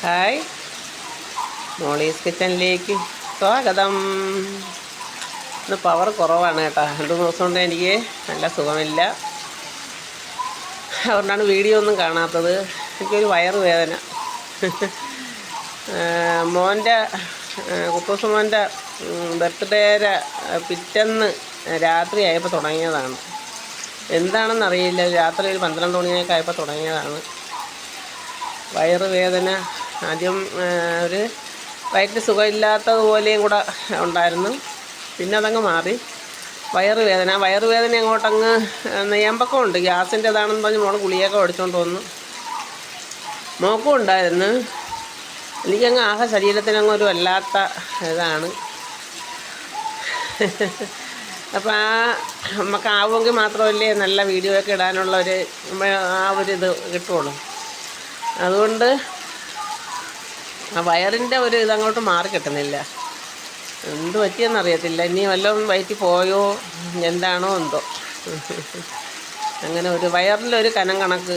Hi, Molly's കിച്ചണിലേക്ക് സ്വാഗതം. ഇന്ന് പവർ കുറവാണ് കേട്ടോ. 2 ദിവസം കൊണ്ട് എനിക്ക് നല്ല സുഖമില്ല. അതുകൊണ്ടാണ് വീഡിയോ ഒന്നും കാണാത്തത്. എനിക്കൊരു വയറുവേദന. മോൻ്റെ കുട്ടൂസ് മോൻ്റെ ബർത്ത്ഡേയുടെ പിറ്റേന്ന് രാത്രി ആയപ്പോൾ തുടങ്ങിയതാണ്. എന്താണെന്നറിയില്ല. രാത്രി ഒരു 12 മണിയൊക്കെ ആയപ്പോൾ തുടങ്ങിയതാണ് വയറുവേദന. ആദ്യം ഒരു വയറ്റിൽ സുഖമില്ലാത്തതുപോലെയും കൂടെ ഉണ്ടായിരുന്നു. പിന്നെ അതങ്ങ് മാറി. വയറുവേദന അങ്ങോട്ടങ്ങ് നെയ്യമ്പക്കമുണ്ട്. ഗ്യാസിൻ്റെതാണെന്ന് പറഞ്ഞ് മോൾ ഗുളികയൊക്കെ മേടിച്ചുകൊണ്ട് വന്നു. മോക്കും ഉണ്ടായിരുന്നു. എനിക്കങ്ങ് ആകെ ശരീരത്തിനങ്ങ് ഒരു വല്ലാത്ത ഇതാണ്. അപ്പോൾ നമുക്ക് ആവുമെങ്കിൽ മാത്രമല്ലേ നല്ല വീഡിയോ ഒക്കെ ഇടാനുള്ള ഒരു ഇത് കിട്ടുള്ളൂ. അതുകൊണ്ട് ആ വയറിൻ്റെ ഒരു ഇതങ്ങോട്ട് മാറി കിട്ടുന്നില്ല. എന്ത് പറ്റിയെന്നറിയത്തില്ല. ഇനി വല്ലതും വയറ്റിൽ പോയോ എന്താണോ എന്തോ. അങ്ങനെ ഒരു വയറിലൊരു കനം കണക്ക്,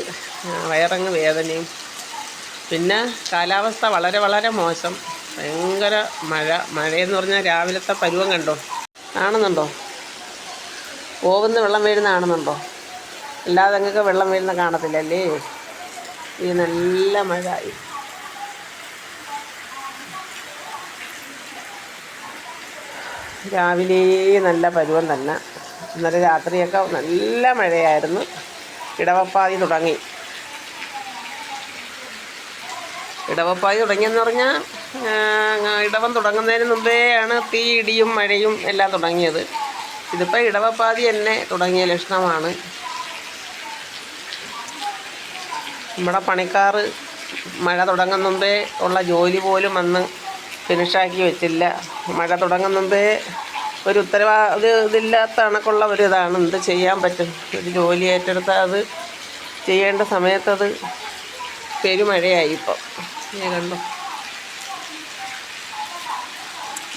വയറങ്ങ് വേദനയും. പിന്നെ കാലാവസ്ഥ വളരെ വളരെ മോശം. ഭയങ്കര മഴയെന്ന് പറഞ്ഞാൽ രാവിലത്തെ പരുവം കണ്ടോ, കാണുന്നുണ്ടോ? പോകുന്ന വെള്ളം വീഴുന്ന കാണുന്നുണ്ടോ? അല്ലാതെ അങ്ങക്ക് വെള്ളം വീഴുന്ന കാണത്തില്ലല്ലേ. ഈ നല്ല മഴ. രാവിലെ നല്ല പരുവം തന്നെ. ഇന്നലെ രാത്രിയൊക്കെ നല്ല മഴയായിരുന്നു. ഇടവപ്പാതി തുടങ്ങിയെന്ന് പറഞ്ഞാൽ ഇടവം തുടങ്ങുന്നതിന് മുമ്പേ ആണ് തീ ഇടിയും മഴയും എല്ലാം തുടങ്ങിയത്. ഇതിപ്പോൾ ഇടവപ്പാതി തന്നെ തുടങ്ങിയ ലക്ഷണമാണ്. നമ്മുടെ പണിക്കാർ മഴ തുടങ്ങുന്ന മുമ്പേ ഉള്ള ജോലി പോലും വന്ന് ഫിനിഷാക്കി വെച്ചില്ല. മഴ തുടങ്ങുന്ന മുമ്പേ ഒരു ഇതില്ലാത്ത കണക്കുള്ള ഒരു ഇതാണ്. എന്ത് ചെയ്യാൻ പറ്റും? ഒരു ജോലി ഏറ്റെടുത്താൽ അത് ചെയ്യേണ്ട സമയത്തത് പെരുമഴയായി. ഇപ്പോൾ കണ്ടോ,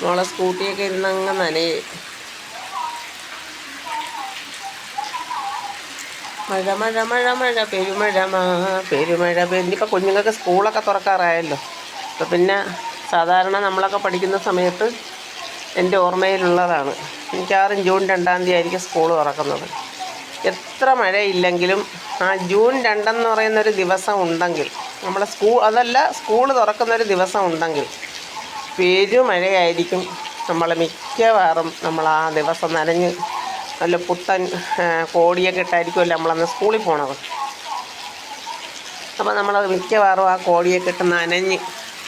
മോളെ സ്കൂട്ടിയൊക്കെ ഇരുന്നങ്ങ് നനയെ. മഴ പെരുമഴ. ഇനിയിപ്പോൾ കുഞ്ഞുങ്ങൾക്ക് സ്കൂളൊക്കെ തുറക്കാറായല്ലോ. അപ്പോൾ പിന്നെ സാധാരണ നമ്മളൊക്കെ പഠിക്കുന്ന സമയത്ത് എൻ്റെ ഓർമ്മയിലുള്ളതാണ്, മിക്കവാറും ജൂൺ 2-ാം തീയതി ആയിരിക്കും സ്കൂൾ തുറക്കുന്നത്. എത്ര മഴയില്ലെങ്കിലും ആ ജൂൺ 2 പറയുന്നൊരു ദിവസം ഉണ്ടെങ്കിൽ, നമ്മളെ സ്കൂൾ തുറക്കുന്നൊരു ദിവസം ഉണ്ടെങ്കിൽ പെരുമഴയായിരിക്കും. മിക്കവാറും നമ്മൾ ആ ദിവസം നനഞ്ഞ് നല്ല പുത്തൻ കോടിയൊക്കെ ഇട്ടായിരിക്കുമല്ലോ നമ്മളന്ന് സ്കൂളിൽ പോണത്. അപ്പോൾ നമ്മളത് മിക്കവാറും ആ കോടിയൊക്കെ ഇട്ട് നനഞ്ഞ്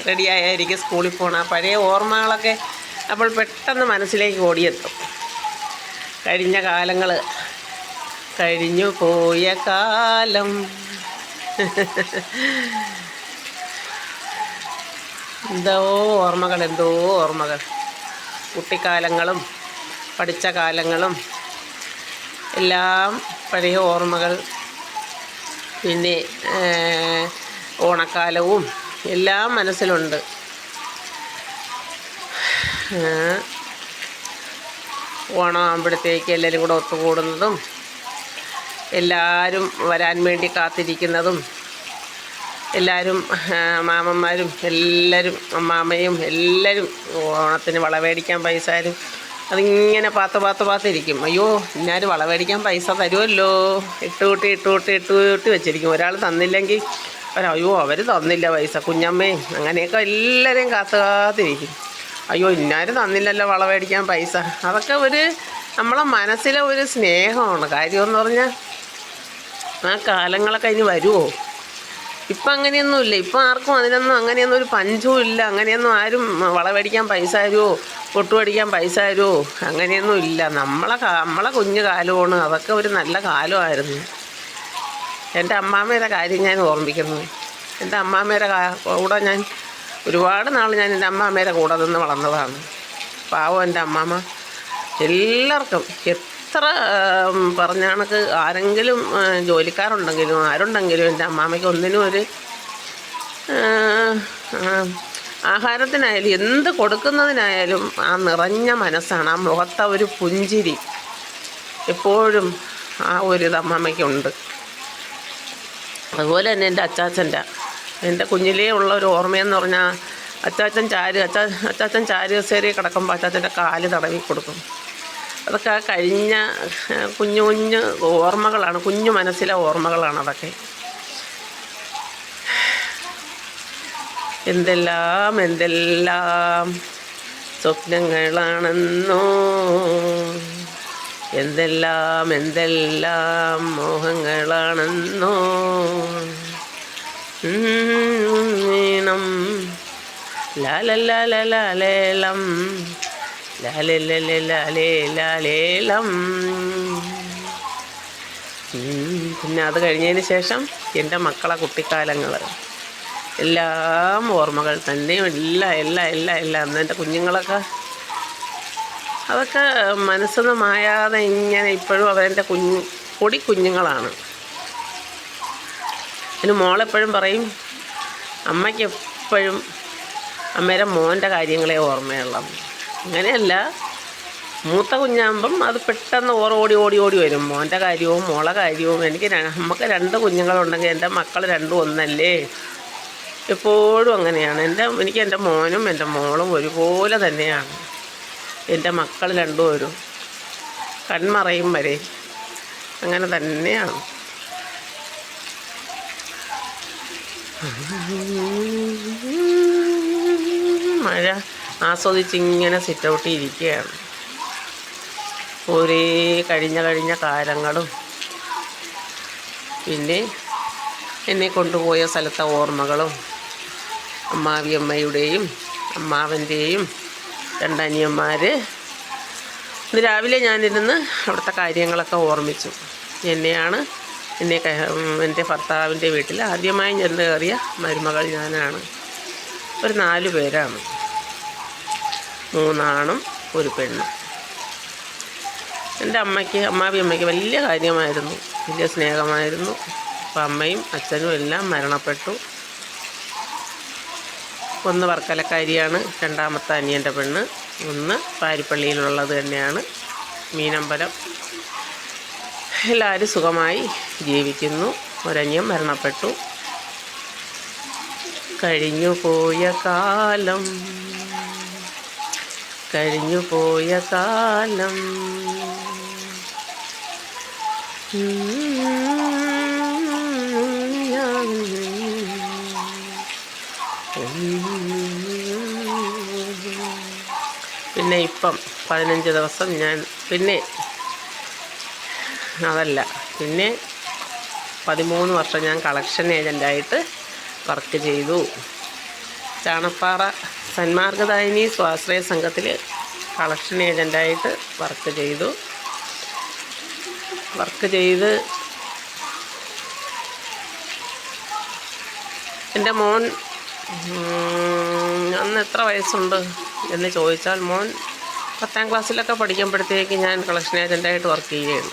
റെഡിയായിരിക്കും സ്കൂളിൽ പോകണം. ആ പഴയ ഓർമ്മകളൊക്കെ അപ്പോൾ പെട്ടെന്ന് മനസ്സിലേക്ക് ഓടിയെത്തും. കഴിഞ്ഞ കാലങ്ങൾ, കഴിഞ്ഞു പോയ കാലം. എന്തോ ഓർമ്മകൾ. കുട്ടിക്കാലങ്ങളും പഠിച്ച കാലങ്ങളും എല്ലാം പഴയ ഓർമ്മകൾ. പിന്നെ ഓണക്കാലവും എല്ലാം മനസ്സിലുണ്ട്. ഓണം ആകുമ്പോഴത്തേക്ക് എല്ലാവരും കൂടെ ഒത്തുകൂടുന്നതും, എല്ലാവരും വരാൻ വേണ്ടി കാത്തിരിക്കുന്നതും, എല്ലാവരും മാമന്മാരും എല്ലാവരും അമ്മാമ്മയും എല്ലാവരും ഓണത്തിന് വളമേടിക്കാൻ പൈസ തരും. അതിങ്ങനെ പാത്തിരിക്കും. അയ്യോ, ഇന്നാരും വളമേടിക്കാൻ പൈസ തരുമല്ലോ. ഇട്ടുകൂട്ടി വെച്ചിരിക്കും. ഒരാൾ തന്നില്ലെങ്കിൽ അയ്യോ അവർ തന്നില്ല പൈസ, കുഞ്ഞമ്മയും അങ്ങനെയൊക്കെ എല്ലാവരെയും കാത്തിരിക്കും. അയ്യോ ഇന്നാരും തന്നില്ലല്ലോ വളമേടിക്കാൻ പൈസ. അതൊക്കെ നമ്മളെ മനസ്സിലെ ഒരു സ്നേഹമാണ്. കാര്യമെന്ന് പറഞ്ഞാൽ ആ കാലങ്ങളൊക്കെ ഇനി വരുമോ? ഇപ്പം അങ്ങനെയൊന്നുമില്ല. ഇപ്പം ആർക്കും അതിനൊന്നും അങ്ങനെയൊന്നും ഒരു പഞ്ചും ഇല്ല. അങ്ങനെയൊന്നും ആരും വളമേടിക്കാൻ പൈസ തരുമോ, പൊട്ടുപടിക്കാൻ പൈസ തരുമോ, അങ്ങനെയൊന്നും ഇല്ല. നമ്മളെ കുഞ്ഞു കാലമാണ്. അതൊക്കെ ഒരു നല്ല കാലമായിരുന്നു. എൻ്റെ അമ്മാമ്മയുടെ കാര്യം ഞാൻ ഓർമ്മിക്കുന്നു. എൻ്റെ അമ്മാമ്മയുടെ കൂടെ ഞാൻ ഒരുപാട് നാൾ എൻ്റെ അമ്മാമ്മയുടെ കൂടെ നിന്ന് വളർന്നതാണ്. പാവം എൻ്റെ അമ്മാമ്മ. എല്ലാവർക്കും എത്ര പറഞ്ഞ കണക്ക് ആരെങ്കിലും ജോലിക്കാരുണ്ടെങ്കിലും ആരുണ്ടെങ്കിലും എൻ്റെ അമ്മാമ്മയ്ക്ക് ഒന്നിനും ഒരു ആഹാരത്തിനായാലും എന്ത് കൊടുക്കുന്നതിനായാലും ആ നിറഞ്ഞ മനസ്സാണ്. ആ മുഖത്തെ ഒരു പുഞ്ചിരി എപ്പോഴും ആ ഒരു ഇത് അമ്മാമ്മയ്ക്കുണ്ട്. അതുപോലെ തന്നെ എൻ്റെ എൻ്റെ കുഞ്ഞിലേ ഉള്ള ഒരു ഓർമ്മയെന്ന് പറഞ്ഞാൽ അച്ചാച്ചൻ ചാരു കസേരയിൽ കിടക്കുമ്പോൾ അച്ചാച്ചൻ്റെ കാല് തടവി കൊടുക്കും. അതൊക്കെ കഴിഞ്ഞ കുഞ്ഞു കുഞ്ഞു ഓർമ്മകളാണ്, കുഞ്ഞു മനസ്സിലെ ഓർമ്മകളാണ് അതൊക്കെ. എന്തെല്ലാം സ്വപ്നങ്ങളാണെന്നോ, എന്തെല്ലാം മോഹങ്ങളാണെന്നോ. ഈണം ലാലേലം ലാലേലം. പിന്നെ അത് കഴിഞ്ഞതിന് ശേഷം എൻ്റെ മക്കളെ കുട്ടിക്കാലങ്ങൾ എല്ലാം ഓർമ്മകൾ തന്നെ. എല്ലാം അന്ന് എൻ്റെ കുഞ്ഞുങ്ങളൊക്കെ അതൊക്കെ മനസ്സൊന്ന് മായാതെ ഇങ്ങനെ ഇപ്പോഴും അവരെൻ്റെ കുഞ്ഞുങ്ങളാണ്. പിന്നെ മോളെപ്പോഴും പറയും, അമ്മയ്ക്ക് എപ്പോഴും അമ്മയുടെ മോൻ്റെ കാര്യങ്ങളെ ഓർമ്മയുള്ളൂ. അങ്ങനെയല്ല, മൂത്ത കുഞ്ഞാകുമ്പം അത് പെട്ടെന്ന് ഓടി വരും. മോൻ്റെ കാര്യവും മോളെ കാര്യവും. നമുക്ക് 2 കുഞ്ഞുങ്ങളുണ്ടെങ്കിൽ എൻ്റെ മക്കൾ രണ്ടും ഒന്നല്ലേ. എപ്പോഴും അങ്ങനെയാണ്. എനിക്ക് എൻ്റെ മോനും എൻ്റെ മോളും ഒരുപോലെ തന്നെയാണ്. എൻ്റെ മക്കൾ രണ്ടും ഒരു കൺമറയും വരെ അങ്ങനെ തന്നെയാണ്. മഴ ആസ്വദിച്ചിങ്ങനെ സിറ്റൗട്ടിൽ ഇരിക്കുകയാണ്. ഒരേ കഴിഞ്ഞ കാലങ്ങളും പിന്നെ എന്നെ കൊണ്ടുപോയ സ്ഥലത്തെ ഓർമ്മകളും അമ്മാവിയമ്മയുടെയും അമ്മാവൻ്റെയും 2 അനിയന്മാർ. ഇന്ന് രാവിലെ ഞാനിരുന്ന് അവിടുത്തെ കാര്യങ്ങളൊക്കെ ഓർമ്മിച്ചു. എൻ്റെ ഭർത്താവിൻ്റെ വീട്ടിൽ ആദ്യമായി ചെന്ന് കയറിയ മരുമകൾ ഞാനാണ്. ഒരു 4 പേരാണ്, 3 ആണും 1 പെണ്ണും. എൻ്റെ അമ്മാവിയമ്മയ്ക്ക് വലിയ കാര്യമായിരുന്നു, വലിയ സ്നേഹമായിരുന്നു. അപ്പം അമ്മയും അച്ഛനും എല്ലാം മരണപ്പെട്ടു. ഒന്ന് വർക്കലക്കാരിയാണ്, 2ാമത്തെ അനിയൻ്റെ പെണ്ണ്. 1 പാരിപ്പള്ളിയിലുള്ളത് തന്നെയാണ്, മീനമ്പലം. എല്ലാവരും സുഖമായി ജീവിക്കുന്നു. ഒരനിയൻ മരണപ്പെട്ടു. കഴിഞ്ഞുപോയ കാലം പിന്നെ ഇപ്പം 15 ദിവസം ഞാൻ പിന്നെ 13 വർഷം ഞാൻ കളക്ഷൻ ഏജൻ്റായിട്ട് വർക്ക് ചെയ്തു. ചാണപ്പാറ സന്മാർഗദായിനി സ്വാശ്രയ സംഘത്തിൽ കളക്ഷൻ ഏജൻ്റായിട്ട് വർക്ക് ചെയ്ത് എൻ്റെ മോൻ അന്ന് എത്ര വയസ്സുണ്ട് എന്ന് ചോദിച്ചാൽ, മോൻ 10ാം ക്ലാസ്സിലൊക്കെ പഠിക്കുമ്പോഴത്തേക്ക് ഞാൻ കളക്ഷൻ ഏജൻ്റായിട്ട് വർക്ക് ചെയ്യുകയാണ്.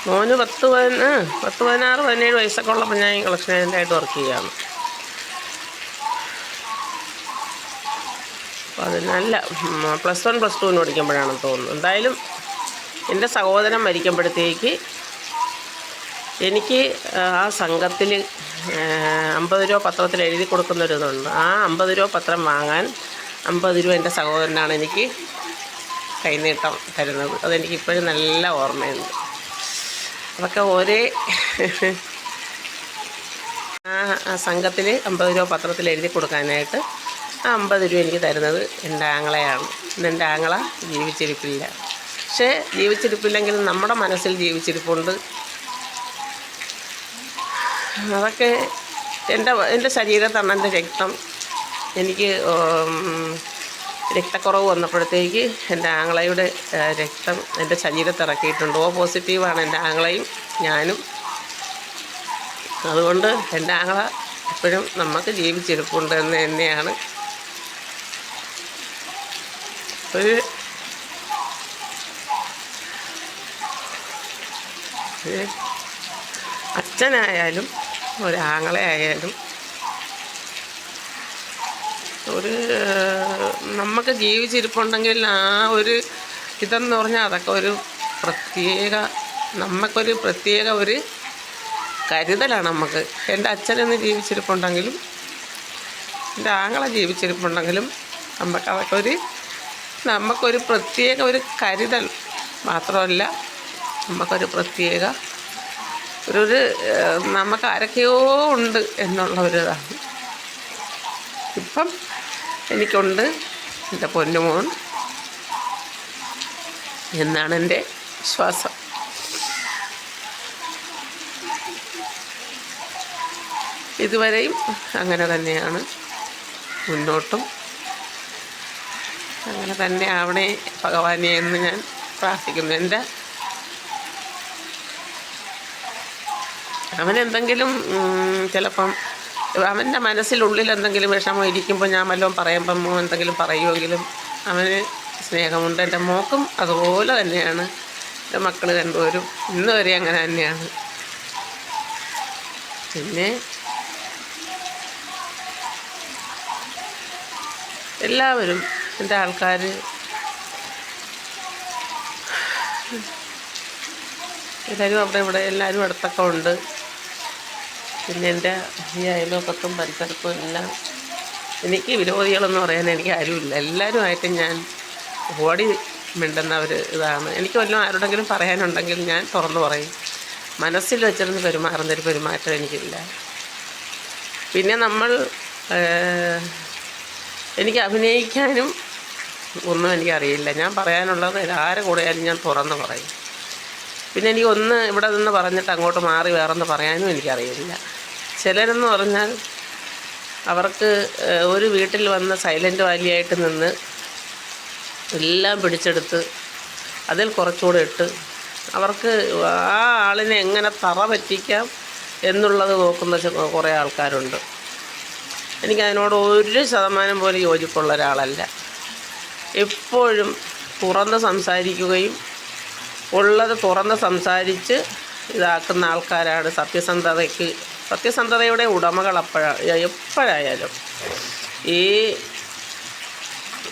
മോന് 16-17 വയസ്സൊക്കെ ഉള്ളപ്പോൾ ഞാൻ കളക്ഷൻ ഏജൻ്റായിട്ട് വർക്ക് ചെയ്യുകയാണ്. അപ്പോൾ അതിനല്ല, +1 +2 പഠിക്കുമ്പോഴാണെന്ന് തോന്നുന്നു. എന്തായാലും എൻ്റെ സഹോദരൻ മരിക്കുമ്പോഴത്തേക്ക് എനിക്ക് ആ സംഘത്തിൽ 50 രൂപ പത്രത്തിൽ എഴുതി കൊടുക്കുന്നൊരിതുണ്ട്. ആ 50 രൂപ പത്രം വാങ്ങാൻ 50 രൂപ എൻ്റെ സഹോദരനാണ് എനിക്ക് കൈനീട്ടം തരുന്നത്. അതെനിക്കിപ്പോഴും നല്ല ഓർമ്മയുണ്ട്. അതൊക്കെ ആ സംഘത്തിൽ 50 രൂപ പത്രത്തിൽ എഴുതി കൊടുക്കാനായിട്ട് ആ 50 രൂപ എനിക്ക് തരുന്നത് എൻ്റെ ആങ്ങളയാണ്. എൻ്റെ ആങ്ങള ജീവിച്ചിരിപ്പില്ല. പക്ഷേ ജീവിച്ചിരിപ്പില്ലെങ്കിലും നമ്മുടെ മനസ്സിൽ ജീവിച്ചിരിപ്പുണ്ട്. അതൊക്കെ എൻ്റെ ശരീരത്താണ് എൻ്റെ രക്തം. എനിക്ക് രക്തക്കുറവ് വന്നപ്പോഴത്തേക്ക് എൻ്റെ ആങ്ങളയുടെ രക്തം എൻ്റെ ശരീരത്തിൽ ഇറക്കിയിട്ടുണ്ട്. O പോസിറ്റീവാണ് എൻ്റെ ആങ്ങളയും ഞാനും. അതുകൊണ്ട് എൻ്റെ ആങ്ങള എപ്പോഴും നമുക്ക് ജീവിച്ചിരിപ്പുണ്ട് എന്ന് തന്നെയാണ്. ഒരു അച്ഛനായാലും ഒരാങ്ങളയായാലും നമുക്ക് ജീവിച്ചിരിപ്പുണ്ടെങ്കിൽ ആ ഒരു ഇതെന്ന് പറഞ്ഞാൽ അതൊക്കെ ഒരു പ്രത്യേക നമുക്കൊരു പ്രത്യേക ഒരു കരുതലാണ് നമുക്ക്. എൻ്റെ അച്ഛനൊന്ന് ജീവിച്ചിരിപ്പുണ്ടെങ്കിലും എൻ്റെ ആങ്ങളെ ജീവിച്ചിരിപ്പുണ്ടെങ്കിലും നമുക്കൊരു പ്രത്യേക ഒരു കരുതൽ മാത്രമല്ല, നമുക്കൊരു പ്രത്യേക ഒരു നമുക്ക് ആരൊക്കെയോ ഉണ്ട് എന്നുള്ള ഒരിതാണ് ഇപ്പം എനിക്കുണ്ട്. എൻ്റെ പൊന്നുമോൻ എന്നാണ് എൻ്റെ വിശ്വാസം. ഇതുവരെയും അങ്ങനെ തന്നെയാണ്, മുന്നോട്ടും അങ്ങനെ തന്നെ ആവണേ ഭഗവാനെ എന്ന് ഞാൻ പ്രാർത്ഥിക്കുന്നു. എൻ്റെ അവനെന്തെങ്കിലും ചിലപ്പം അവൻ്റെ മനസ്സിലുള്ളിൽ എന്തെങ്കിലും വിഷമം ഇരിക്കുമ്പോൾ ഞാൻ വല്ലതും പറയുമ്പം എന്തെങ്കിലും പറയുമെങ്കിലും അവന് സ്നേഹമുണ്ട്. എൻ്റെ മോക്കും അതുപോലെ തന്നെയാണ്. എൻ്റെ മക്കൾ രണ്ടുപേരും ഇന്ന് വരെ അങ്ങനെ തന്നെയാണ്. പിന്നെ എല്ലാവരും എൻ്റെ ആൾക്കാർ എല്ലാവരും അവിടെ ഇവിടെ എല്ലാവരും അടുത്തൊക്കെ ഉണ്ട്. പിന്നെ എൻ്റെ ഈ അയൽവക്കത്തും പരിസരത്തും എല്ലാം എനിക്ക് വിരോധികളെന്ന് പറയാൻ എനിക്ക് ആരുമില്ല. എല്ലാവരുമായിട്ട് ഞാൻ ഓടി മിണ്ടുന്ന ഒരു ഇതാണ്. എനിക്ക് വല്ലതും ആരോടെങ്കിലും പറയാനുണ്ടെങ്കിൽ ഞാൻ തുറന്നു പറയും. മനസ്സിൽ വെച്ചിരുന്ന് പെരുമാറുന്നൊരു പെരുമാറ്റം എനിക്കില്ല. പിന്നെ എനിക്ക് അഭിനയിക്കാനും ഒന്നും എനിക്കറിയില്ല. ഞാൻ പറയാനുള്ളത് ആരെ കൂടെയാലും ഞാൻ തുറന്ന് പറയും. പിന്നെ എനിക്കൊന്ന് ഇവിടെ നിന്ന് പറഞ്ഞിട്ട് അങ്ങോട്ട് മാറി വേറൊന്ന് പറയാനും എനിക്കറിയില്ല. ചിലരെന്ന് പറഞ്ഞാൽ അവർക്ക് ഒരു വീട്ടിൽ വന്ന് സൈലൻ്റ് വാലിയായിട്ട് നിന്ന് എല്ലാം പിടിച്ചെടുത്ത് അതിൽ കുറച്ചുകൂടെ ഇട്ട് അവർക്ക് ആ ആളിനെ എങ്ങനെ തറ പറ്റിക്കാം എന്നുള്ളത് നോക്കുന്ന കുറേ ആൾക്കാരുണ്ട്. എനിക്കതിനോട് 1% പോലും യോജിപ്പുള്ള ഒരാളല്ല. എപ്പോഴും തുറന്ന് സംസാരിക്കുകയും ഉള്ളത് തുറന്ന് സംസാരിച്ച് ഇതാക്കുന്ന ആൾക്കാരാണ് സത്യസന്ധതയുടെ ഉടമകൾ. എപ്പോഴായാലും ഈ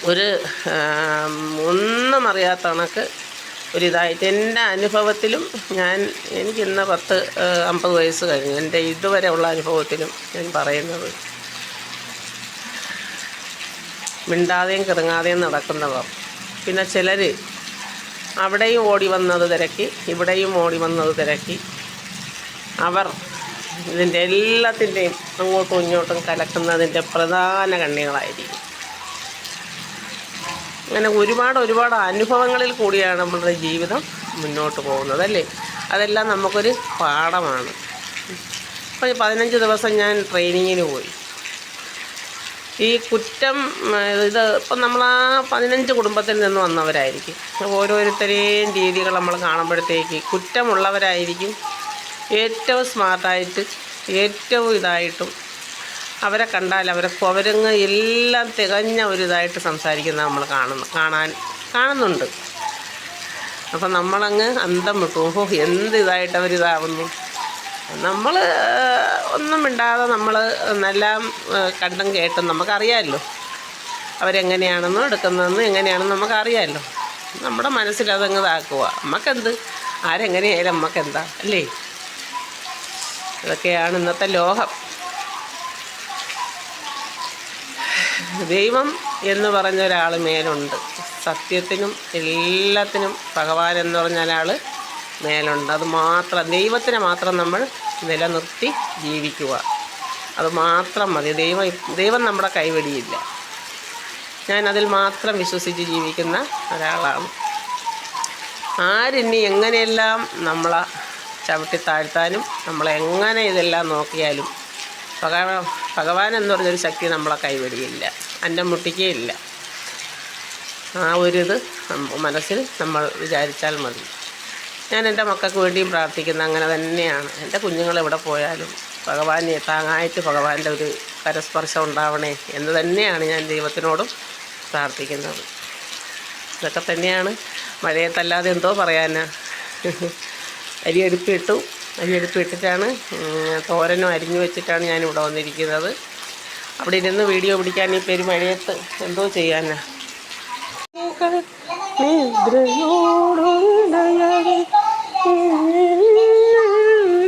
ഒരു ഒന്നും അറിയാത്ത കണക്ക് ഒരിതായിട്ട് എൻ്റെ അനുഭവത്തിലും എനിക്കിന്ന് 50 വയസ്സ് കഴിഞ്ഞു. എൻ്റെ ഇതുവരെ ഉള്ള അനുഭവത്തിലും ഞാൻ പറയുന്നത്, മിണ്ടാതെയും കിറങ്ങാതെയും നടക്കുന്നവർ, പിന്നെ ചിലർ അവിടെയും ഓടി വന്നത് തിരക്കി ഇവിടെയും ഓടി വന്നത് തിരക്കി അവർ ഇതിൻ്റെ എല്ലാത്തിൻ്റെയും അങ്ങോട്ടും ഇങ്ങോട്ടും കലക്കുന്നതിൻ്റെ പ്രധാന കണ്ണികളായിരിക്കും. അങ്ങനെ ഒരുപാട് അനുഭവങ്ങളിൽ കൂടിയാണ് നമ്മളുടെ ജീവിതം മുന്നോട്ട് പോകുന്നത്, അല്ലേ? അതെല്ലാം നമുക്കൊരു പാഠമാണ്. അപ്പോൾ 15 ദിവസം ഞാൻ ട്രെയിനിങ്ങിന് പോയി. ഈ കുറ്റം ഇപ്പം നമ്മൾ ആ 15 കുടുംബത്തിൽ നിന്ന് വന്നവരായിരിക്കും. ഓരോരുത്തരെയും രീതികൾ നമ്മൾ കാണുമ്പോഴത്തേക്ക് കുറ്റമുള്ളവരായിരിക്കും. ഏറ്റവും സ്മാർട്ടായിട്ട് ഏറ്റവും ഇതായിട്ടും അവരെ കണ്ടാൽ അവരങ്ങ് എല്ലാം തികഞ്ഞ ഒരിതായിട്ട് സംസാരിക്കുന്നത് നമ്മൾ കാണുന്നുണ്ട്. അപ്പം നമ്മളങ്ങ് അന്തം വിട്ടു, എന്ത് ഇതായിട്ട് അവരിതാവുന്നു. നമ്മൾ ഒന്നും മിണ്ടാതെ നമ്മൾ എല്ലാം കണ്ടും കേട്ടും നമുക്കറിയാമല്ലോ അവരെങ്ങനെയാണെന്നോ എടുക്കുന്നതെന്നും എങ്ങനെയാണെന്ന് നമുക്കറിയാമല്ലോ. നമ്മുടെ മനസ്സിലതങ്ങ് ഇതാക്കുക. നമുക്കെന്ത്, ആരെങ്ങനെയായാലും നമുക്കെന്താ, അല്ലേ? ഇതൊക്കെയാണ് ഇന്നത്തെ ലോകം. ദൈവം എന്ന് പറഞ്ഞ ഒരാൾ മേലുണ്ട്. സത്യത്തിനും എല്ലാത്തിനും ഭഗവാൻ എന്ന് പറഞ്ഞ ഒരാൾ മേലുണ്ട്. അത് മാത്രം, ദൈവത്തിനെ മാത്രം നമ്മൾ നിലനിർത്തി ജീവിക്കുക. അത് മാത്രം മതി. ദൈവം നമ്മുടെ കൈവെടിയില്ല. ഞാനതിൽ മാത്രം വിശ്വസിച്ച് ജീവിക്കുന്ന ഒരാളാണ്. ആരിനി എങ്ങനെയെല്ലാം നമ്മളെ ചവിട്ടി താഴ്ത്താനും നമ്മളെങ്ങനെ ഇതെല്ലാം നോക്കിയാലും ഭഗവാൻ എന്ന് പറഞ്ഞൊരു ശക്തി നമ്മളെ കൈവെടിയില്ല, അന്നം മുട്ടിക്കുകയില്ല. ആ ഒരിത് മനസ്സിൽ നമ്മൾ വിചാരിച്ചാൽ മതി. ഞാൻ എൻ്റെ മക്കൾക്ക് വേണ്ടിയും പ്രാർത്ഥിക്കുന്ന അങ്ങനെ തന്നെയാണ്. എൻ്റെ കുഞ്ഞുങ്ങൾ എവിടെ പോയാലും ഭഗവാനെ താങ്ങായിട്ട് ഭഗവാന്റെ ഒരു കരസ്പർശം ഉണ്ടാവണേ എന്ന് തന്നെയാണ് ഞാൻ ദൈവത്തിനോടും പ്രാർത്ഥിക്കുന്നത്. ഇതൊക്കെ തന്നെയാണ്. മഴയത്തല്ലാതെ എന്തോ പറയാനാ. അരിയെടുപ്പിട്ടിട്ടാണ് തോരനും അരിഞ്ഞു വെച്ചിട്ടാണ് ഞാനിവിടെ വന്നിരിക്കുന്നത്. അവിടെ ഇരുന്ന് വീഡിയോ പിടിക്കാൻ ഈ പെരുമഴയത്ത് എന്തോ ചെയ്യാനാ.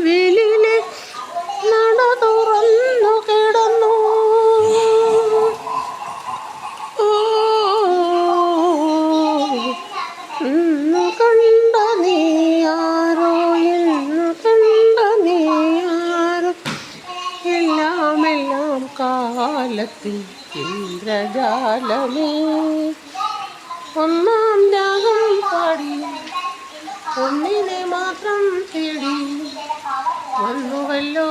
വിളിലെ നട തുറന്നു കിടന്നു. ഇന്നു കണ്ട നീയാരോ, ഇന്നു കണ്ട നീയാരോ, എല്ലാം കാലത്തിൽ ഇന്ദ്രജാലമേ. ഒന്നാം രാഗം പാടി ഒന്നിനെ മാത്രം തേടി വന്നുവല്ലോ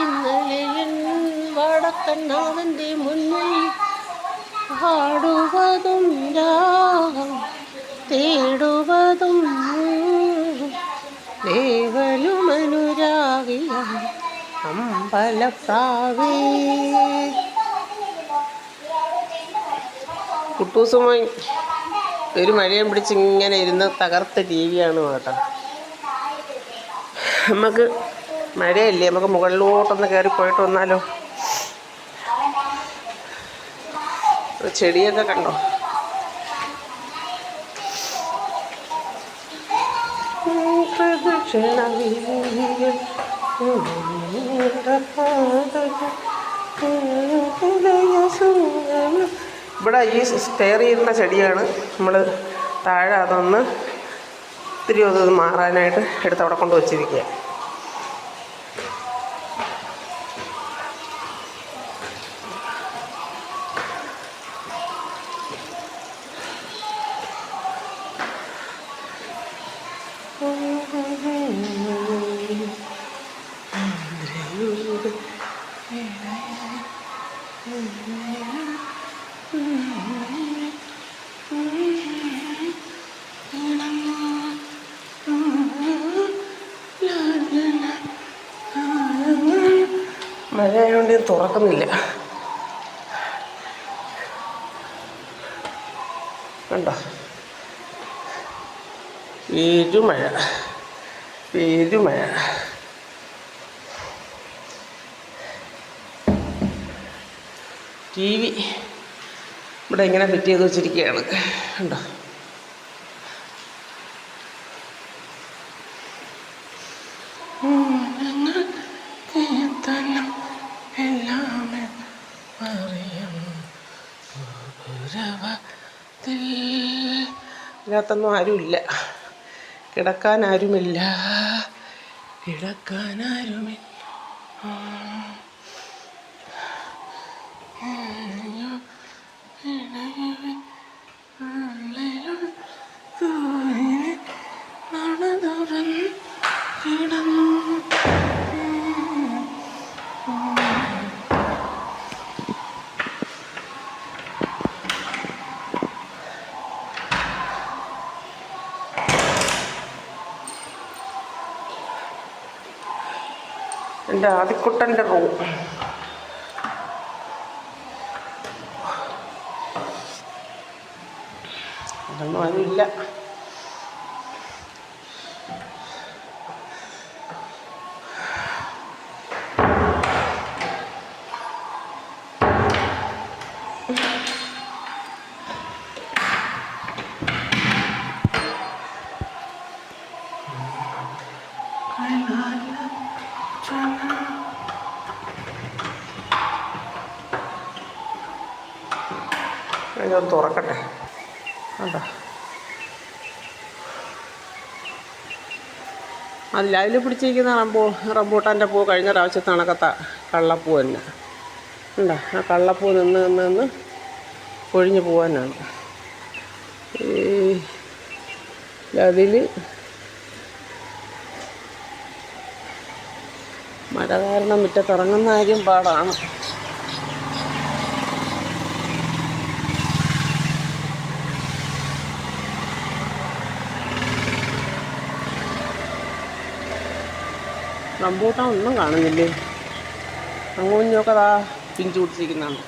ഇന്നലെ വടക്കണ്ണാവൻ്റെ മുന്നിൽ. പാടുവതും രാഗം തേടുവതും ദേവനുമനുരാഗിയ അമ്പലപ്രാവേ. കുട്ടൂസുമായി ഒരു മഴയും പിടിച്ച് ഇങ്ങനെ ഇരുന്ന് തകർത്ത ടി വിയാണ് കേട്ടോ. നമുക്ക് മഴയല്ലേ, നമുക്ക് മുകളിലോട്ടൊന്ന് കയറിപ്പോയിട്ട് വന്നാലോ. ചെടിയൊക്കെ കണ്ടോ? ഇവിടെ ഈ സ്റ്റെയർ ചെയ്യുന്ന ചെടിയാണ്. നമ്മൾ താഴെ അതൊന്ന് ഇത്തിരി ഒന്ന് മാറാനായിട്ട് എടുത്ത് അവിടെ കൊണ്ട് വച്ചിരിക്കുക. മഴയായതുകൊണ്ട് തുറക്കുന്നില്ല. കണ്ടോ, പെരുമഴ പെരുമഴ. ടി വി ഇവിടെ ഇങ്ങനെ ഫിറ്റ് ചെയ്ത് വെച്ചിരിക്കുകയാണ്. കണ്ടോ, ഇതിനകത്തൊന്നും ആരുമില്ല, കിടക്കാനാരുമില്ല, കിടക്കാനാരുമില്ല. എൻ്റെ ആദിക്കുട്ടൻ്റെ റൂം. അതൊന്നും ആരുമില്ല. ഇതൊന്ന് തുറക്കട്ടെ. കണ്ടോ, അതിൽ പിടിച്ചിരിക്കുന്ന റംബൂട്ടാൻ്റെ പൂ കഴിഞ്ഞ പ്രാവശ്യത്തെ കണക്കത്ത കള്ളപ്പൂ തന്നെ. ഉണ്ടോ, ആ കള്ളപ്പൂ നിന്ന് പൊഴിഞ്ഞു പോകാനാണ്. അതിൽ മഴ കാരണം മുറ്റത്തിറങ്ങുന്ന കാര്യം പാടാണ്. റംബൂട്ടാൻ ഒന്നും കാണുന്നില്ലേ. അങ്ങോഞ്ഞൊക്കെ അതാ പിഞ്ചു പിടിച്ചിരിക്കുന്നതാണ്.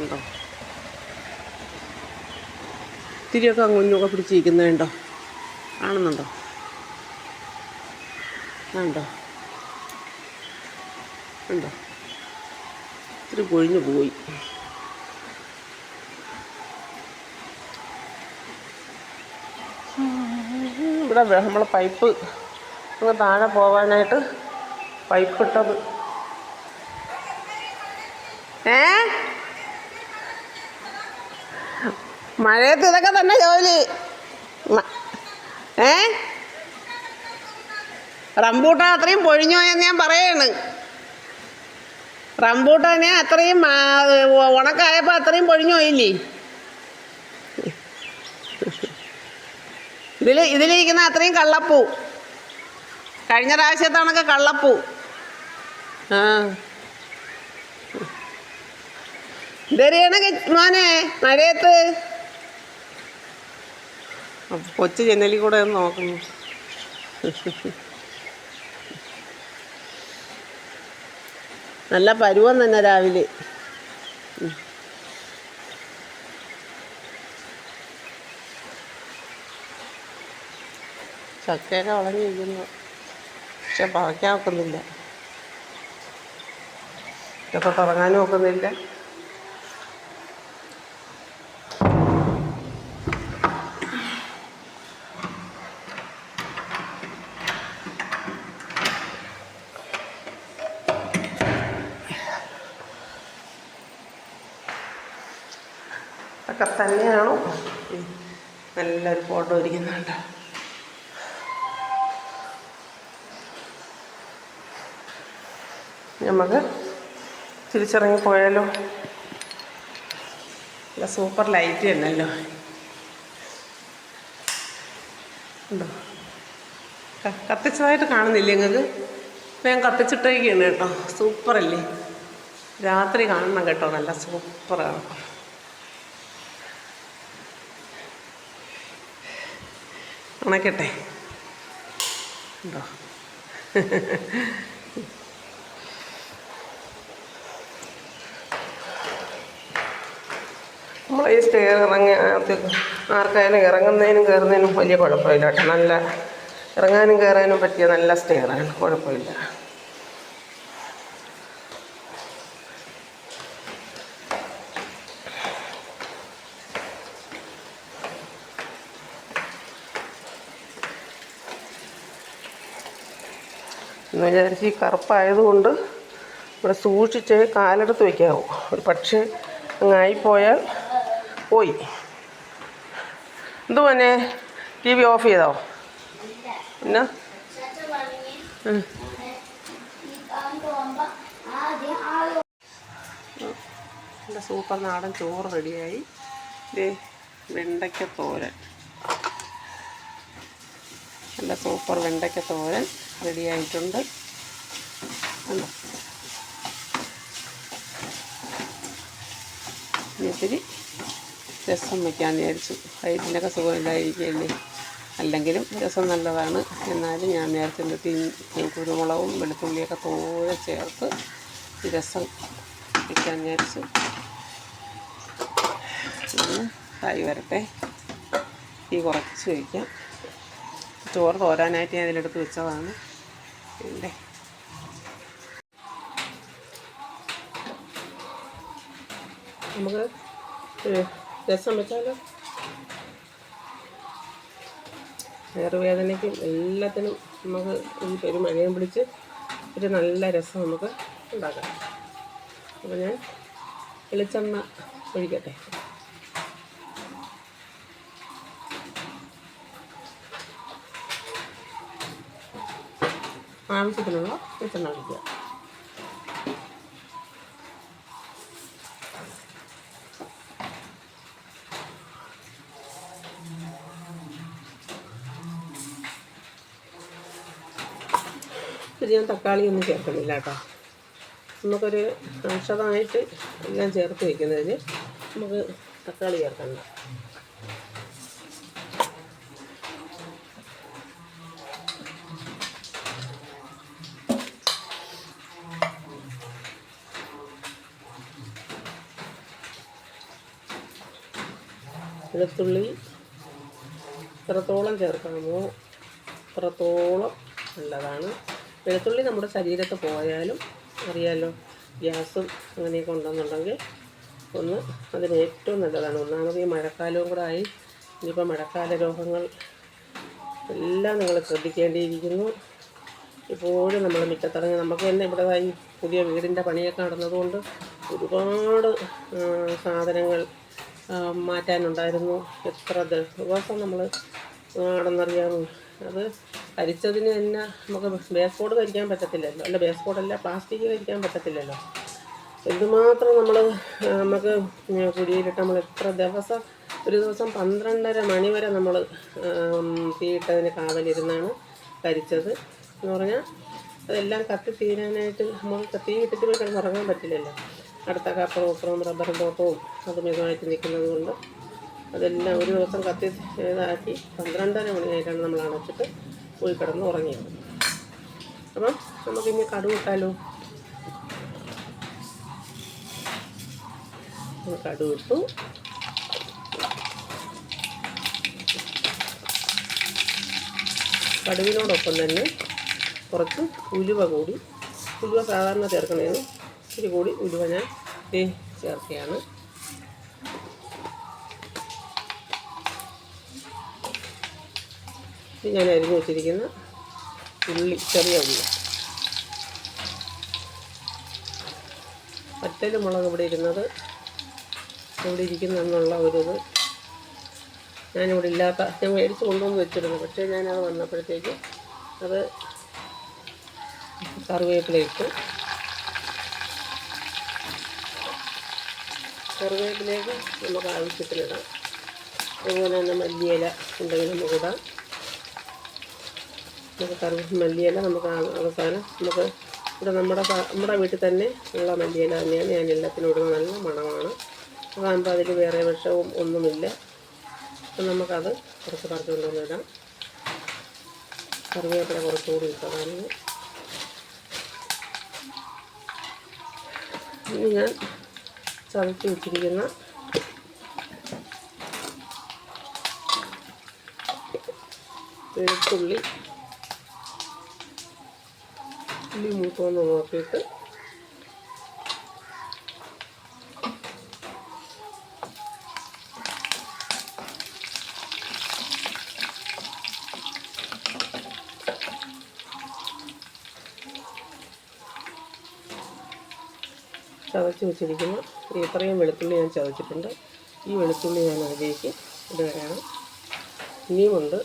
ഉണ്ടോ, ഇത്തിരിയൊക്കെ അങ്ങോഞ്ഞൊക്കെ പിടിച്ചിരിക്കുന്നതുണ്ടോ, കാണുന്നുണ്ടോ? ഉണ്ടോ, ഉണ്ടോ, ഇത്തിരി പൊഴിഞ്ഞു പോയി. ഇവിടെ നമ്മൾ പൈപ്പ് അങ്ങ് താഴെ പോകാനായിട്ട് പൈപ്പ് ഇട്ടത്. മഴയത്ത് ഇതൊക്കെ തന്നെ ജോലി. റംബൂട്ടാൻ അത്രയും പൊഴിഞ്ഞു എന്ന് ഞാൻ പറയാണ്. റംബൂട്ടാനെ അത്രയും ഉണക്കായപ്പോൾ അത്രയും പൊഴിഞ്ഞു പോയില്ലേ. ഇതിലിരിക്കുന്ന അത്രയും കള്ളപ്പൂ. കഴിഞ്ഞ പ്രാവശ്യത്താണൊക്കെ കള്ളപ്പൂ. ഇതറിയണ മോനെ മഴയത്ത്. കൊച്ചു ജനലിൽ കൂടെ ഒന്ന് നോക്കുന്നു. നല്ല പരുവം തന്നെ രാവിലെ. ചക്കയൊക്കെ വളഞ്ഞിരിക്കുന്നു, പക്ഷെ പറിക്കാൻ ഒക്കുന്നില്ല. ഇതൊക്കെ തുടങ്ങാനും ഒക്കുന്നില്ല. ഒക്കെ തന്നെയാണോ? നല്ലൊരു ഫോട്ടോ ഇരിക്കുന്നുണ്ട്. നമുക്ക് തിരിച്ചിറങ്ങി പോയാലോ? നല്ല സൂപ്പർ ലൈറ്റ് തന്നെയല്ലോ. ഉണ്ടോ? കത്തിച്ചതായിട്ട് കാണുന്നില്ലേ നിങ്ങൾക്ക്? ഞാൻ കത്തിച്ചിട്ടേക്കാണ് കേട്ടോ. സൂപ്പറല്ലേ? രാത്രി കാണണം കേട്ടോ, നല്ല സൂപ്പറാണ്. ഉണക്കട്ടെ. ഉണ്ടോ? നമ്മൾ ഈ സ്റ്റെയർ ആർക്കായാലും ഇറങ്ങുന്നതിനും കയറുന്നതിനും വലിയ കുഴപ്പമില്ല കേട്ടോ. നല്ല ഇറങ്ങാനും കയറാനും പറ്റിയ നല്ല സ്റ്റെയറാണ്, കുഴപ്പമില്ല. എന്ന് വിചാരിച്ച് ഈ കറുപ്പായതുകൊണ്ട് ഇവിടെ സൂക്ഷിച്ച് കാലെടുത്ത് വയ്ക്കാവൂ. ഒരു പക്ഷേ അങ്ങായിപ്പോയാൽ പോയി. എന്തുപോലെ TV ഓഫ് ചെയ്തോ? പിന്നെ നല്ല സൂപ്പർ നാടൻ ചോറ് റെഡിയായി. ഇത് വെണ്ടയ്ക്ക തോരൻ, നല്ല സൂപ്പർ വെണ്ടയ്ക്ക തോരൻ റെഡിയായിട്ടുണ്ട്. ഇത്തിരി രസം വയ്ക്കാമെന്ന് വിചാരിച്ചു. വയറ്റിനൊക്കെ സുഖമില്ലായിരിക്കുകയല്ലേ. അല്ലെങ്കിലും രസം നല്ലതാണ്. എന്നാലും ഞാൻ വിചാരിച്ചെങ്കിൽ കുരുമുളകും വെളുത്തുള്ളിയൊക്കെ തോരെ ചേർത്ത് രസം വയ്ക്കാമെന്ന് വിചാരിച്ചു. പിന്നെ കായ് വരട്ടെ. തീ കുറച്ച് വയ്ക്കാം. ചോറ് തോരാനായിട്ട് ഞാൻ ഇതിലെടുത്ത് വെച്ചതാണ്. പിന്നെ നമുക്ക് രസം വെച്ചാലോ? വയറുവേദനയ്ക്കും എല്ലാത്തിനും നമുക്ക് ഈ പെരുമഴയും പിടിച്ച് ഒരു നല്ല രസം നമുക്ക് ഉണ്ടാക്കാം. അപ്പോൾ ഞാൻ വെളിച്ചെണ്ണ ഒഴിക്കട്ടെ. ആവശ്യത്തിനുള്ള വെളിച്ചെണ്ണ ഒഴിക്കുക. ഞാൻ തക്കാളിയൊന്നും ചേർക്കുന്നില്ല കേട്ടോ. നമുക്കൊരു ഔഷധമായിട്ട് എല്ലാം ചേർത്ത് വയ്ക്കുന്നതിന് നമുക്ക് തക്കാളി ചേർക്കണ്ട. വെളുത്തുള്ളി എത്രത്തോളം ചേർക്കാമോ അത്രത്തോളം നല്ലതാണ്. വെളുത്തുള്ളി നമ്മുടെ ശരീരത്ത് പോയാലും അറിയാമല്ലോ, ഗ്യാസും അങ്ങനെയൊക്കെ ഉണ്ടെന്നുണ്ടെങ്കിൽ ഒന്ന് അതിന് ഏറ്റവും നല്ലതാണ്. ഒന്നാമത് ഈ മഴക്കാലവും കൂടെ ആയി. ഇനിയിപ്പോൾ മഴക്കാല രോഗങ്ങൾ എല്ലാം നിങ്ങൾ ശ്രദ്ധിക്കേണ്ടിയിരിക്കുന്നു. ഇപ്പോഴും നമ്മൾ മുറ്റത്തിറങ്ങി നമുക്ക് തന്നെ ഇവിടെ ഈ പുതിയ വീടിൻ്റെ പണിയൊക്കെ നടന്നതുകൊണ്ട് ഒരുപാട് സാധനങ്ങൾ മാറ്റാനുണ്ടായിരുന്നു. എത്ര ദിവസം നമ്മൾ നടന്നറിയാമോ. അത് കരിച്ചതിന് തന്നെ നമുക്ക് ബേസ് ബോർഡ് കരിക്കാൻ പറ്റത്തില്ലല്ലോ. അല്ല, ബേസ് ബോർഡല്ല, പ്ലാസ്റ്റിക് കരിക്കാൻ പറ്റത്തില്ലല്ലോ. എന്തുമാത്രം നമുക്ക് കുഴിയിലിട്ട് നമ്മൾ എത്ര ദിവസം, ഒരു ദിവസം 12:30 മണി വരെ നമ്മൾ തീയിട്ടതിന് കാവലിരുന്നാണ് കരിച്ചത് എന്ന് പറഞ്ഞാൽ. അതെല്ലാം കത്തി തീരാനായിട്ട് നമുക്ക് തീ ഇട്ടിട്ട് പോയി കിടന്നുറങ്ങാൻ പറ്റില്ലല്ലോ. അടുത്ത കപ്പറും ഉപ്പറും റബ്ബറും തോട്ടവും അത് മിതമായിട്ട് നിൽക്കുന്നത് കൊണ്ട് അതെല്ലാം ഒരു ദിവസം കത്തി ഇതാക്കി 12:30 മണിയായിട്ടാണ് നമ്മൾ അണച്ചിട്ട് പോയി കിടന്ന് ഉറങ്ങിയത്. അപ്പം നമുക്കിനി കടുക് ഇട്ടാലോ. കടുക് ഇട്ടു. കടുകിനോടൊപ്പം തന്നെ കുറച്ച് ഉലുവ കൂടി, ഉലുവ സാധാരണ ചേർക്കണേന്ന് ഇത്തിരി കൂടി ഉലുവ ഞാൻ ചേർക്കുകയാണ്. ഇത് ഞാൻ അരിഞ്ഞു വെച്ചിരിക്കുന്ന ഉള്ളി, ചെറിയ ഉള്ളി. വറ്റൽ മുളക് ഇവിടെ ഇരിക്കുന്നെന്നുള്ള ഒരിത് ഞാനിവിടെ ഇല്ലാത്ത, ഞാൻ മേടിച്ച് കൊണ്ടുവന്ന് വെച്ചിരുന്നു. പക്ഷേ ഞാനത് വന്നപ്പോഴത്തേക്ക് അത് കറിവേപ്പിലേക്ക് നമുക്ക് ആവശ്യത്തിനിടാം. അതുപോലെ തന്നെ മല്ലിയില ഉണ്ടെങ്കിൽ നമുക്കിടാം. നമുക്ക് മല്ലിയില നമുക്ക് അവസാനം നമുക്ക് ഇവിടെ നമ്മുടെ വീട്ടിൽ തന്നെ ഉള്ള മല്ലിയില തന്നെയാണ് ഞാൻ എല്ലാത്തിനും ഇടുന്നത്. നല്ല മണമാണ്. അതാകുമ്പോൾ അതിൽ വേറെ വിഷവും ഒന്നുമില്ല. അപ്പം നമുക്കത് കുറച്ച് പറിച്ചുകൊണ്ടുവന്നിടാം. കറിവേപ്പില കുറച്ചുകൂടി ഇട്ടതാണ്. ഇനി ഞാൻ ചതച്ച് വെച്ചിരിക്കുന്ന വെളുത്തുള്ളി മൂത്തോന്ന് നോക്കിയിട്ട് ചതച്ച് വെച്ചിരിക്കുന്ന ഇത്രയും വെളുത്തുള്ളി ഞാൻ ചതച്ചിട്ടുണ്ട്. ഈ വെളുത്തുള്ളി ഞാൻ അതിലേക്ക് ഇടുകയാണ്. ഇനിയുമുണ്ട്.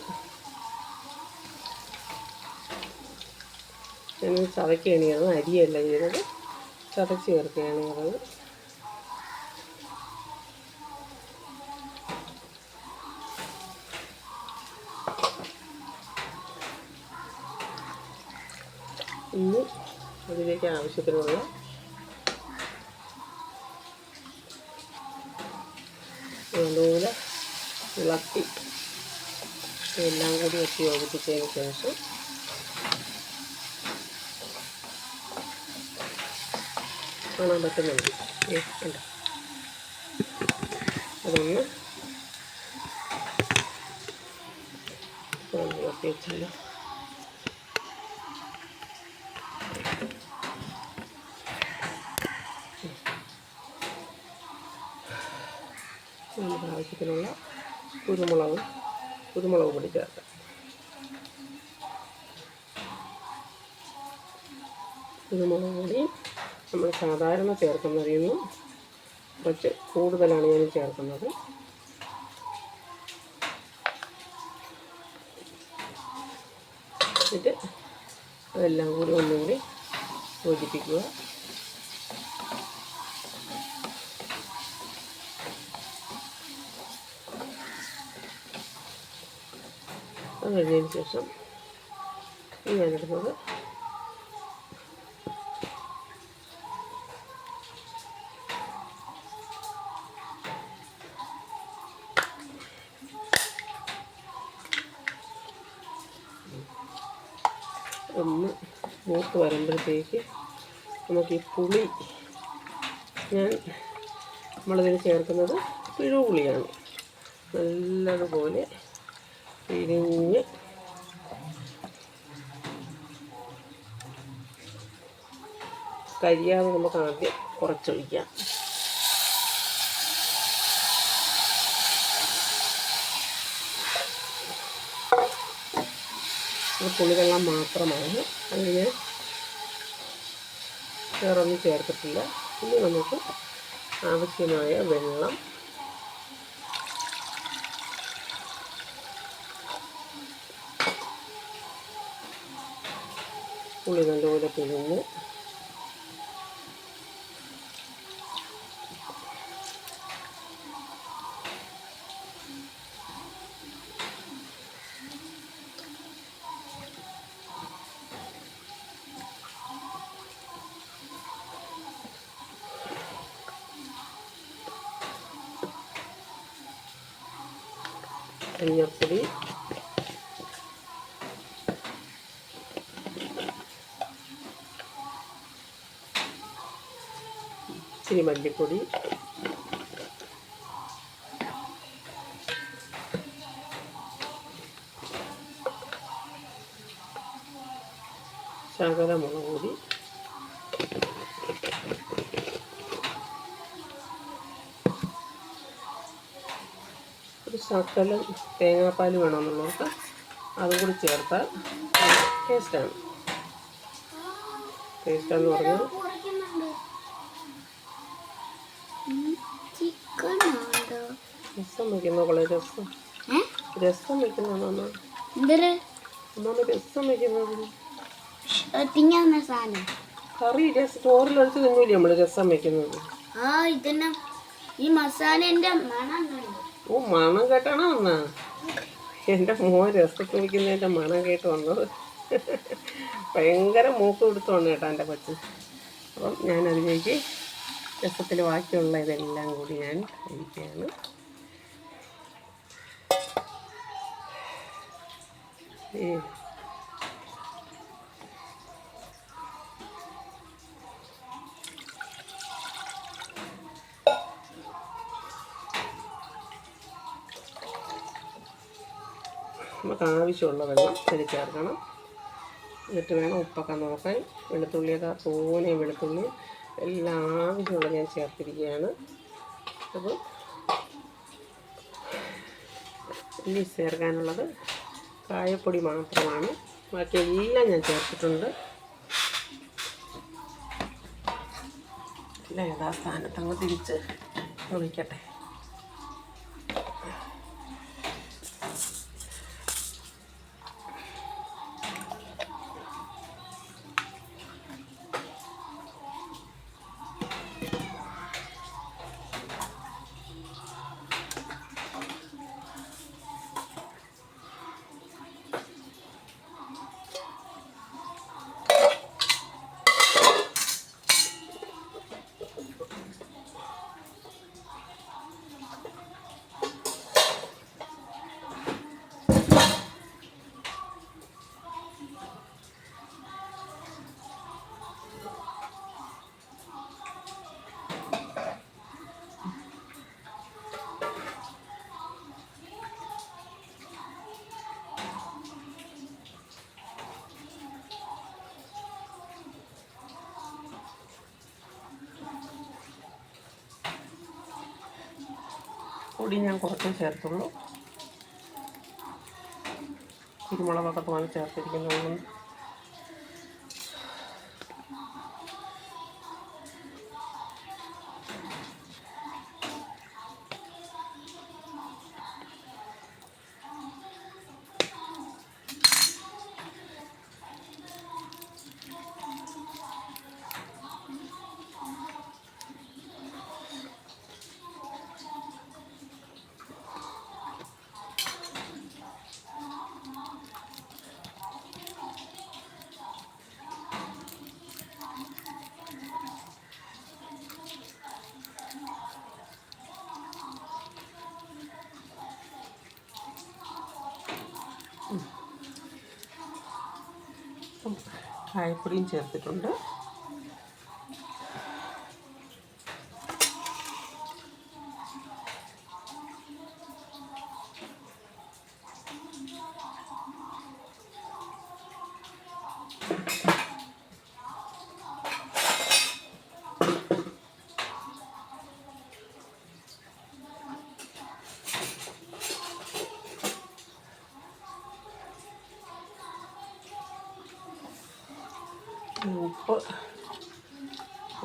ഞാനിത് ചതക്കുകയാണ് ചെയ്യുന്നത്, അരിയല്ല ചെയ്യുന്നത്, ചതച്ച് ചേർക്കുകയാണ് ചെയ്യുന്നത്. ഇനി അതിലേക്ക് ആവശ്യത്തിനുള്ള നല്ലപോലെ ഇളക്കി എല്ലാം കൂടി വെച്ച് യോജിപ്പിച്ചതിന് ശേഷം കാണാൻ പറ്റുന്നുണ്ട്. ഉണ്ട്. അതൊന്ന് ഇളക്കി വെച്ചല്ലോ. നമുക്ക് ആവശ്യത്തിനുള്ള കുരുമുളക് പൊടി ചേർക്കാം. കുരുമുളക് പൊടി നമ്മൾ സാധാരണ ചേർക്കുന്നതിൽ നിന്നും കുറച്ച് കൂടുതലാണ് ഞാൻ ചേർക്കുന്നത്. എന്നിട്ട് അതെല്ലാം കൂടി ഒന്നുകൂടി യോജിപ്പിക്കുക. അത് കഴിഞ്ഞതിന് ശേഷം ഞാനിടുന്നത് ഒന്ന് മൂത്ത് വരുമ്പോഴത്തേക്ക് നമുക്ക് ഈ പുളി, നമ്മളിതിന് ചേർക്കുന്നത് പിഴുപുളിയാണ്. നല്ലതുപോലെ പിഴിഞ്ഞ് കരിയാതെ നമുക്ക് ആദ്യം കുറച്ചൊഴിക്കാം. ഇത് പുളിവെള്ളം മാത്രമാണ്, അതിന് വേറൊന്നും ചേർത്തിട്ടില്ല. ഇനി നമുക്ക് ആവശ്യമായ വെള്ളം പുളി നല്ലപോലെ പിഴിഞ്ഞ് മഞ്ഞൾപ്പൊടി, ഇച്ചിരി മല്ലിപ്പൊടി, ശകല മുളക് പൊടി, ഒരു ശകലം തേങ്ങാപ്പാൽ വേണമെന്നുള്ളവർക്ക് അതും കൂടി ചേർത്താൽ ടേസ്റ്റാണ്. ടേസ്റ്റാന്ന് പറഞ്ഞാൽ രസം വയ്ക്കുന്ന കൊള്ളെ രസം വയ്ക്കുന്നതാണ് അമ്മ രസം വയ്ക്കുന്നത്. കറി ചോറിലൊഴിച്ച് തിന്നൂല്ലേ നമ്മള് രസം വയ്ക്കുന്നത്. ഓ, മണം കേട്ടാണോ വന്നാ? എൻ്റെ മോൻ രസത്ത് വയ്ക്കുന്നതിൻ്റെ മണം കേട്ട് വന്നത്. ഭയങ്കര മൂക്ക് പിടുത്തമാണ് കേട്ടോ എൻ്റെ കൊച്ച്. അപ്പം ഞാനതിലേക്ക് രസത്തിൽ ബാക്കിയുള്ള ഇതെല്ലാം കൂടി ഞാൻ കഴിക്കുകയാണ്. നമുക്ക് ആവശ്യമുള്ള വെള്ളം ഇതിൽ ചേർക്കണം. എന്നിട്ട് വേണം ഉപ്പൊക്കെ നോക്കാൻ. വെളുത്തുള്ളിയൊക്കെ തോനെ വെളുത്തുള്ളി എല്ലാം ആവശ്യമുള്ള ഞാൻ ചേർത്തിരിക്കുകയാണ്. അപ്പോൾ ഇനി ചേർക്കാനുള്ളത് കായപ്പൊടി മാത്രമാണ്. ബാക്കിയെല്ലാം ഞാൻ ചേർത്തിട്ടുണ്ട്. എല്ലാം യഥാസ്ഥാനത്തങ്ങ് തിരിച്ച് ഒഴിക്കട്ടെ. പൊടി ഞാൻ കുറച്ചേ ചേർത്തുള്ളൂ. കുരുമുളകൊക്കെ തോനെ ചേർത്തിരിക്കുന്നതുകൊണ്ട് കായപ്പൊടിയും ചേർത്തിട്ടുണ്ട്.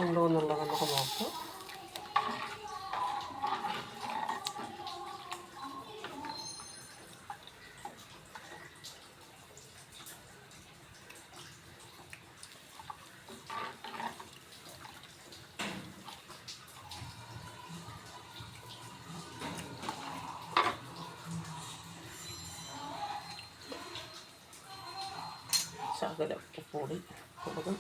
ഉണ്ടോ എന്നുള്ളത് നമുക്ക് നോക്കാം. ശകലം ഉപ്പുപൊടി കൊടുക്കും.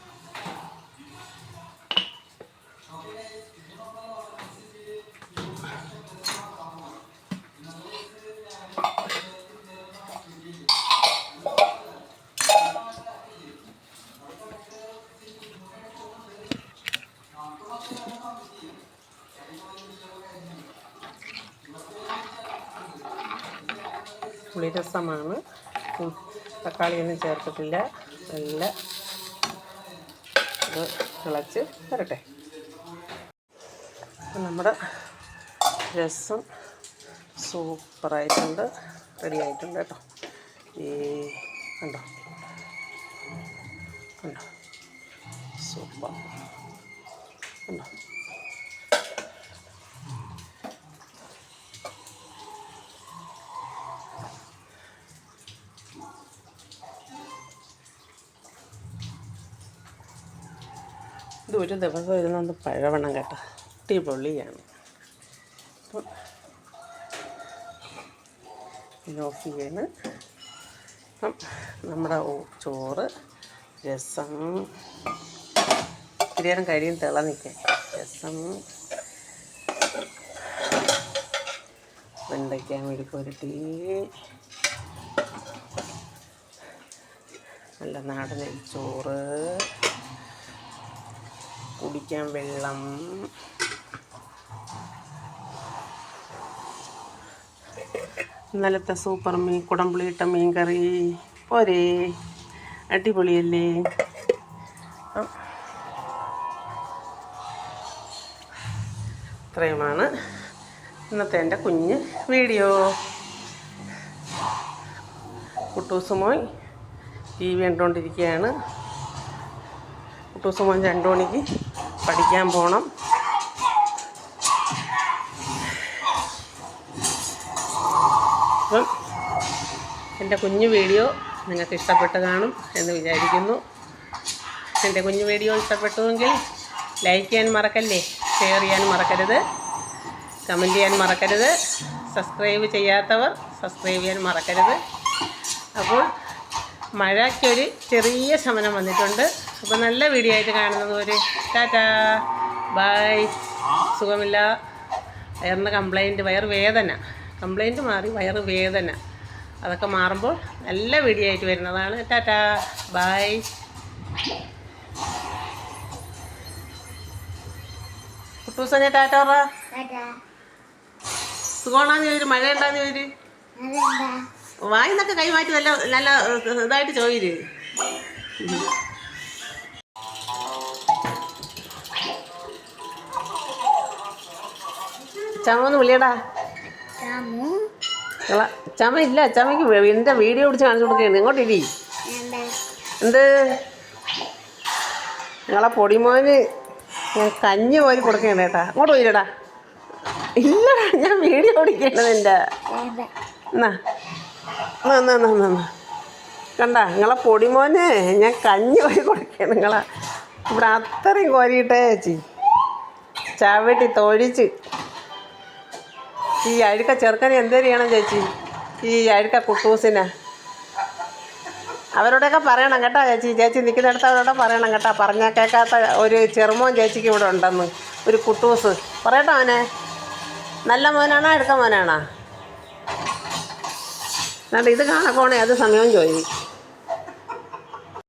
പുളിരസമാണ്, തക്കാളിയൊന്നും ചേർത്തിട്ടില്ല. നല്ല ഇത് തിളച്ച് വരട്ടെ. നമ്മുടെ രസം സൂപ്പറായിട്ടുണ്ട്, റെഡി ആയിട്ടുണ്ട് കേട്ടോ. ഈ കണ്ടോ കണ്ടോ, സൂപ്പർ കണ്ടോ. ഇത് ഒരു ദിവസം ഇരുന്നൊന്ന് പഴവണം കേട്ടോ, അടിപൊളിയാണ്. അപ്പം ഓഫ് ചെയ്യാണ്. അപ്പം നമ്മുടെ ചോറ്, രസം ഇത്തിരി കഴിയും തിളനിൽക്കാൻ. രസം, വെണ്ടയ്ക്ക മെഴുക്കുവരട്ടി, നല്ല നാടൻ ചോറ്, കുടിക്കാൻ വെള്ളം, ഇന്നലത്തെ സൂപ്പർ കുടംപുളിയിട്ട മീൻ കറി പോരേ, അടിപൊളിയല്ലേ. ഇത്രയുമാണ് ഇന്നത്തെ എൻ്റെ കുഞ്ഞ് വീഡിയോ. കുട്ടൂസുമോൻ TV കണ്ടുകൊണ്ടിരിക്കുകയാണ്. കുട്ടൂസുമോൻ 2 മണിക്ക് പഠിക്കാൻ പോകണം. അപ്പം എൻ്റെ കുഞ്ഞു വീഡിയോ നിങ്ങൾക്ക് ഇഷ്ടപ്പെട്ട് കാണും എന്ന് വിചാരിക്കുന്നു. എൻ്റെ കുഞ്ഞു വീഡിയോ ഇഷ്ടപ്പെട്ടുവെങ്കിൽ ലൈക്ക് ചെയ്യാൻ മറക്കല്ലേ, ഷെയർ ചെയ്യാൻ മറക്കരുത്, കമൻറ്റ് ചെയ്യാൻ മറക്കരുത്, സബ്സ്ക്രൈബ് ചെയ്യാത്തവർ സബ്സ്ക്രൈബ് ചെയ്യാൻ മറക്കരുത്. അപ്പോൾ മഴയ്ക്കൊരു ചെറിയ ശമനം വന്നിട്ടുണ്ട്. അപ്പോൾ നല്ല വീഡിയോ ആയിട്ട് കാണുന്നത് ഒരു ടാറ്റാ ബൈ. സുഖമില്ല, വയറിന് വയറുവേദന കംപ്ലൈൻറ്റ് മാറി, വയറുവേദന അതൊക്കെ മാറുമ്പോൾ നല്ല വീഡിയോ ആയിട്ട് വരുന്നതാണ്. Tata bye. കുട്ടൂസനെ ടാറ്റ പറ. സുഖമാണോന്ന് ചോദിച്ചു, മഴ ഉണ്ടാന്ന് ചോദിച്ചു, വായിന്നൊക്കെ കൈമാറ്റി നല്ല നല്ല ഇതായിട്ട് ചോദിച്ചു. ചമന്ന് വിളിയടാ. ചമ ഇല്ല, ചമയ്ക്ക് എൻ്റെ വീഡിയോ പിടിച്ച് കാണിച്ചു കൊടുക്കുകയാണ്. ഇങ്ങോട്ടിരി. എന്ത് നിങ്ങളെ പൊടിമോന് ഞാൻ കഞ്ഞി പോയി കൊടുക്കുകയാണ് കേട്ടാ. അങ്ങോട്ട് പോയില്ലടാ. ഇല്ലടാ, ഞാൻ വീഡിയോ പിടിക്കേണ്ടത് എൻ്റെ. എന്നാ കണ്ട, നിങ്ങളെ പൊടിമോന് ഞാൻ കഞ്ഞി പോയി കൊടുക്കുകയാണ്. നിങ്ങളെ ഇവിടെ അത്രയും കോരിയിട്ടേ ചേച്ചി ചവിട്ടി തൊഴിച്ച്. ഈ അഴുക്ക ചെറുക്കനെ എന്തേലും ചെയ്യണം ചേച്ചി, ഈ അഴുക്ക കുട്ടൂസിനെ. അവരോടൊക്കെ പറയണം കേട്ടോ ചേച്ചി. ചേച്ചി നിൽക്കുന്നിടത്ത് അവരോടെ പറയണം കേട്ടോ. പറഞ്ഞാൽ കേൾക്കാത്ത ഒരു ചെറുമോൻ ചേച്ചിക്ക് ഇവിടെ ഉണ്ടെന്ന്, ഒരു കുട്ടൂസ്. പറയട്ടോ അവനെ. നല്ല മോനാണോ അഴുക്ക മോനാണോ? എന്നിട്ട് ഇത് കാണക്കോണേ അത് സമയവും ചോദിക്കും.